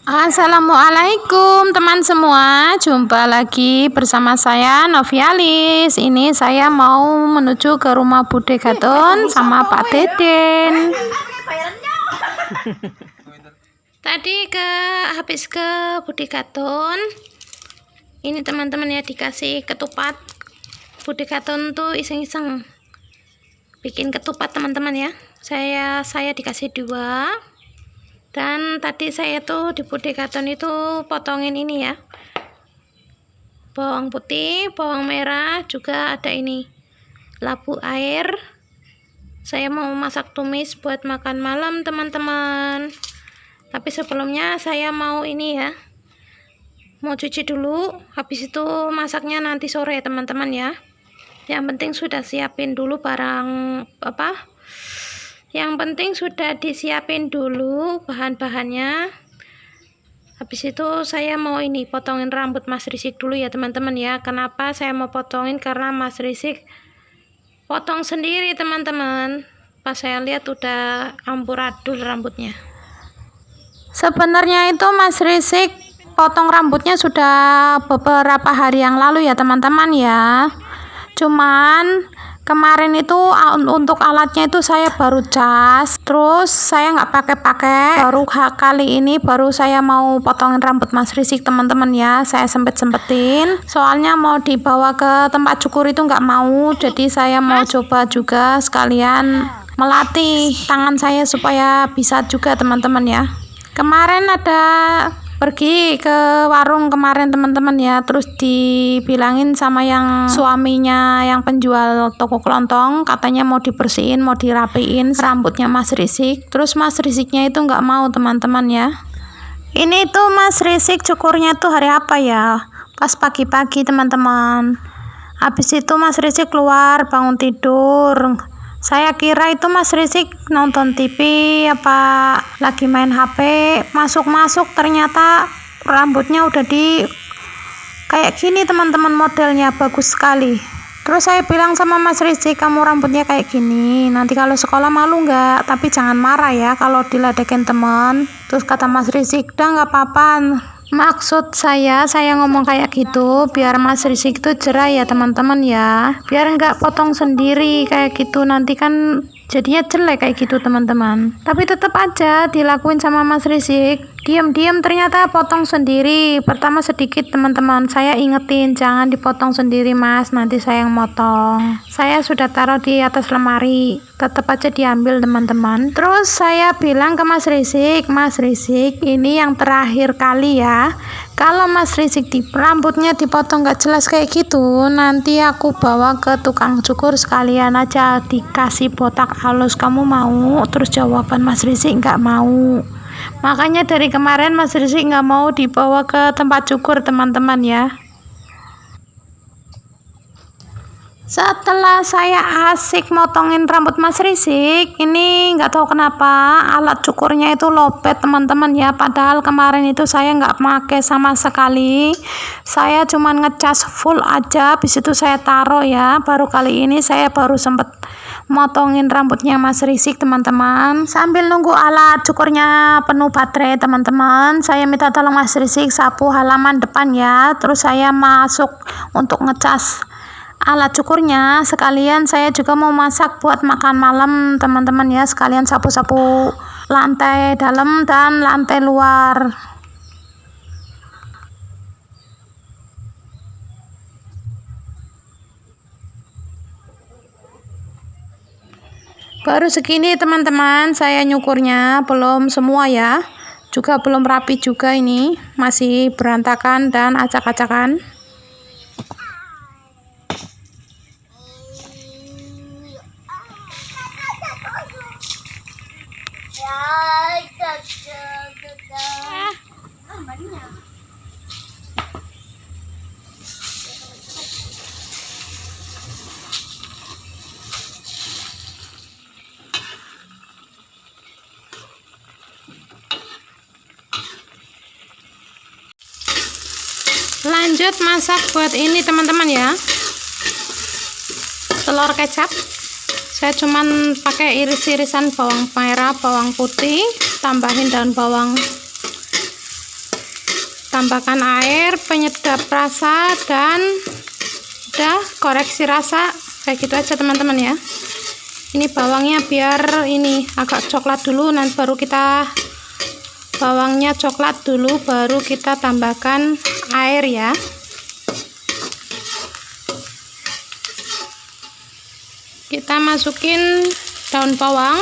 Assalamualaikum teman semua, jumpa lagi bersama saya Novialis. Ini saya mau menuju ke rumah Bude Gaton sama Pak Deden. Tadi habis ke Bude Gaton. Ini teman-teman ya, dikasih ketupat. Bude Gaton tuh iseng-iseng bikin ketupat teman-teman ya. Saya dikasih 2. Dan tadi saya tuh di Bude Gaton itu potongin ini ya, bawang putih, bawang merah, juga ada ini labu air. Saya mau masak tumis buat makan malam teman-teman. Tapi sebelumnya saya mau ini ya, mau cuci dulu, habis itu masaknya nanti sore teman-teman ya. Yang penting sudah siapin dulu barang Yang penting sudah disiapin dulu bahan-bahannya. Habis itu saya mau ini potongin rambut Mas Rizky dulu ya teman-teman ya. Kenapa saya mau potongin? Karena Mas Rizky potong sendiri teman-teman. Pas saya lihat udah amburadul rambutnya. Sebenarnya itu Mas Rizky potong rambutnya sudah beberapa hari yang lalu ya teman-teman ya. Cuman kemarin itu untuk alatnya itu saya baru cas, terus saya nggak pakai, baru kali ini baru saya mau potongin rambut Mas Rizky teman-teman ya. Saya sempetin soalnya mau dibawa ke tempat cukur itu nggak mau, jadi saya mau coba juga sekalian melatih tangan saya supaya bisa juga teman-teman ya. Kemarin ada pergi ke warung kemarin teman-teman ya, terus dibilangin sama yang suaminya yang penjual toko kelontong, katanya mau dibersihin, mau dirapiin rambutnya Mas Rizky. Terus Mas Rizky-nya itu nggak mau teman-teman ya. Ini tuh Mas Rizky cukurnya tuh hari apa ya, pas pagi-pagi teman-teman. Habis itu Mas Rizky keluar bangun tidur, saya kira itu Mas Rizky nonton TV apa lagi main HP. Masuk ternyata rambutnya udah kayak gini teman-teman, modelnya bagus sekali. Terus saya bilang sama Mas Rizky, kamu rambutnya kayak gini nanti kalau sekolah malu nggak? Tapi jangan marah ya kalau diledekin teman. Terus kata Mas Rizky, udah nggak apa-apa. Maksud saya ngomong kayak gitu biar Mas Rizky itu jerah ya teman-teman ya, biar nggak potong sendiri kayak gitu, nanti kan jadinya jelek kayak gitu teman-teman. Tapi tetap aja dilakuin sama Mas Rizky, diam-diam ternyata potong sendiri. Pertama sedikit teman-teman, saya ingetin jangan dipotong sendiri Mas, nanti saya yang motong. Saya sudah taruh di atas lemari, tetap aja diambil teman-teman. Terus saya bilang ke Mas Rizky, Mas Rizky ini yang terakhir kali ya, kalau Mas Rizky rambutnya dipotong gak jelas kayak gitu, nanti aku bawa ke tukang cukur sekalian aja dikasih botak halus, kamu mau? Terus jawaban Mas Rizky nggak mau. Makanya dari kemarin Mas Rizky nggak mau dibawa ke tempat cukur teman-teman ya. Setelah saya asik motongin rambut Mas Rizky, ini nggak tahu kenapa alat cukurnya itu lopet teman-teman ya. Padahal kemarin itu saya nggak pakai sama sekali, saya cuman ngecas full aja, habis itu saya taruh ya. Baru kali ini saya baru sempet motongin rambutnya Mas Rizky teman-teman. Sambil nunggu alat cukurnya penuh baterai teman-teman, saya minta tolong Mas Rizky sapu halaman depan ya. Terus saya masuk untuk ngecas alat cukurnya, sekalian saya juga mau masak buat makan malam teman-teman ya, sekalian sapu-sapu lantai dalam dan lantai luar. Baru segini teman-teman, saya nyukurnya belum semua ya, juga belum rapi juga, ini masih berantakan dan acak-acakan. Lanjut masak buat ini teman-teman ya, telur kecap. Saya cuman pakai iris-irisan bawang merah, bawang putih, tambahin daun bawang tambahkan air, penyedap rasa, dan udah koreksi rasa kayak gitu aja teman-teman ya. Ini bawangnya biar ini agak coklat dulu, nanti baru kita bawangnya coklat dulu baru kita tambahkan air ya. Kita masukin daun bawang,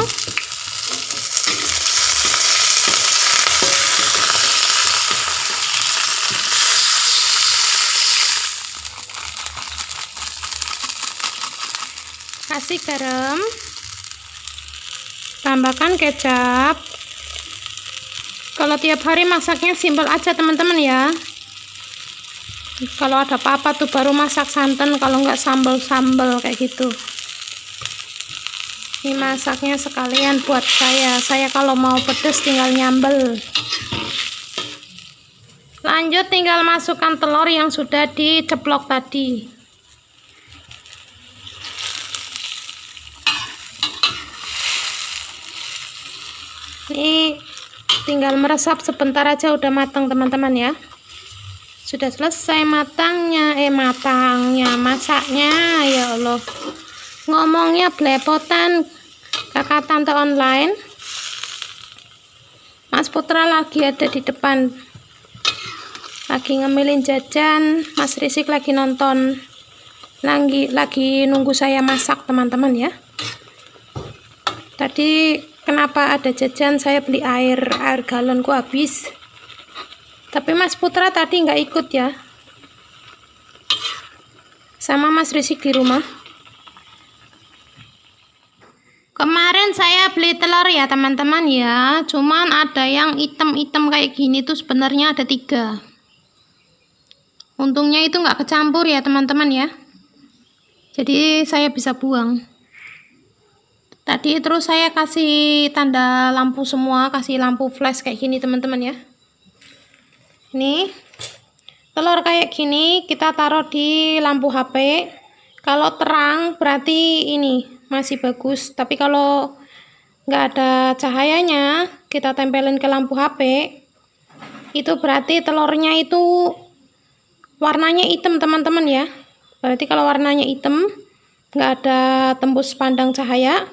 kasih garam, tambahkan kecap. Kalau tiap hari masaknya simpel aja teman-teman ya. Kalau ada apa-apa tuh baru masak santan, kalau nggak sambal-sambal kayak gitu. Ini masaknya sekalian buat saya kalau mau pedes tinggal nyambel. Lanjut tinggal masukkan telur yang sudah diceplok tadi. Ini tinggal meresap sebentar aja udah matang teman-teman ya. Sudah selesai matangnya masaknya. Ya Allah, ngomongnya belepotan. Kakak tante online, Mas Putra lagi ada di depan, lagi ngemilin jajan. Mas Risik lagi nonton, lagi nunggu saya masak teman-teman ya. Tadi kenapa ada jajan, saya beli air galonku habis, tapi Mas Putra tadi nggak ikut ya, sama Mas Risik di rumah. Kemarin saya beli telur ya teman-teman ya, cuman ada yang hitam-hitam kayak gini tuh, sebenarnya ada 3. Untungnya itu nggak kecampur ya teman-teman ya, jadi saya bisa buang. Tadi terus saya kasih tanda lampu semua, kasih lampu flash kayak gini teman-teman ya. Ini telur kayak gini kita taruh di lampu HP. Kalau terang berarti ini masih bagus, tapi kalau nggak ada cahayanya kita tempelin ke lampu HP, itu berarti telurnya itu warnanya hitam teman-teman ya. Berarti kalau warnanya hitam, nggak ada tembus pandang cahaya,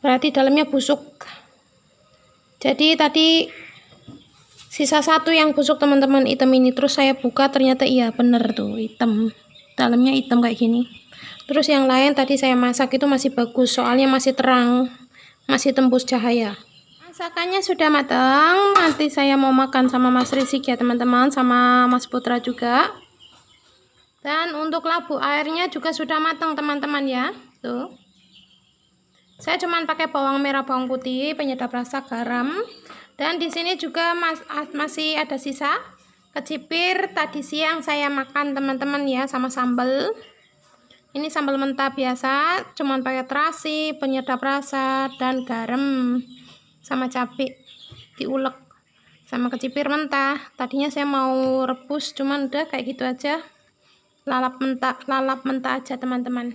berarti dalamnya busuk. Jadi tadi sisa 1 yang busuk teman-teman, hitam ini. Terus saya buka, ternyata iya bener tuh hitam, dalamnya hitam kayak gini. Terus yang lain tadi saya masak itu masih bagus, soalnya masih terang, masih tembus cahaya. Masakannya sudah matang, nanti saya mau makan sama Mas Risik ya teman-teman, sama Mas Putra juga. Dan untuk labu airnya juga sudah matang teman-teman ya. Tuh. Saya cuman pakai bawang merah, bawang putih, penyedap rasa, garam. Dan di sini juga masih ada sisa kecipir tadi siang saya makan teman-teman ya, sama sambal. Ini sambal mentah biasa, cuman pakai terasi, penyedap rasa, dan garam sama cabai diulek sama kecipir mentah. Tadinya saya mau rebus, cuman udah kayak gitu aja, lalap mentah aja teman-teman.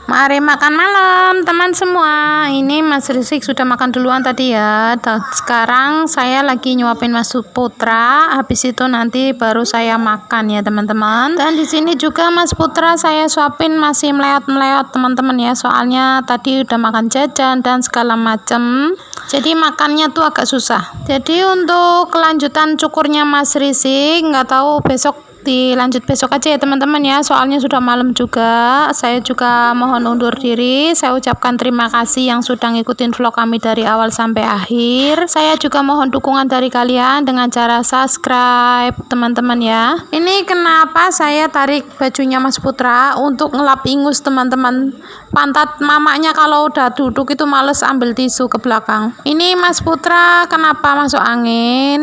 Mari makan malam teman semua. Ini Mas Risik sudah makan duluan tadi ya. Sekarang saya lagi nyuapin Mas Putra. Habis itu nanti baru saya makan ya teman-teman. Dan di sini juga Mas Putra saya suapin masih meleot-meleot teman-teman ya. Soalnya tadi udah makan jajan dan segala macam. Jadi makannya tuh agak susah. Jadi untuk kelanjutan cukurnya Mas Risik, nggak tahu besok dilanjut besok aja ya teman-teman ya, soalnya sudah malam juga. Saya juga mohon undur diri. Saya ucapkan terima kasih yang sudah ngikutin vlog kami dari awal sampai akhir. Saya juga mohon dukungan dari kalian dengan cara subscribe teman-teman ya. Ini kenapa saya tarik bajunya Mas Putra untuk ngelap ingus teman-teman. Pantat mamanya kalau udah duduk itu males ambil tisu ke belakang. Ini Mas Putra kenapa masuk angin,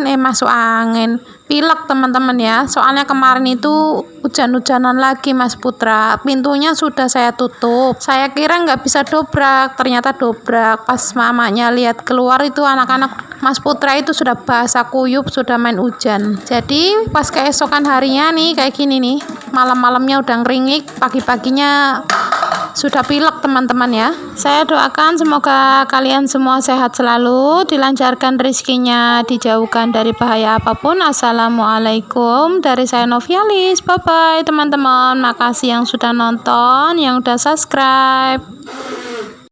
pilek teman-teman ya, soalnya kemarin itu hujan-hujanan lagi Mas Putra. Pintunya sudah saya tutup, saya kira nggak bisa dobrak, ternyata dobrak. Pas mamanya lihat keluar itu anak-anak Mas Putra itu sudah basah kuyup, sudah main hujan. Jadi pas keesokan harinya nih kayak gini nih, malam-malamnya udah ngeringik, pagi-paginya sudah pilek teman-teman ya. Saya doakan semoga kalian semua sehat selalu, dilancarkan rezekinya, dijauhkan dari bahaya apapun. Assalamualaikum dari saya Novialis. Bye bye teman-teman. Makasih yang sudah nonton, yang udah subscribe.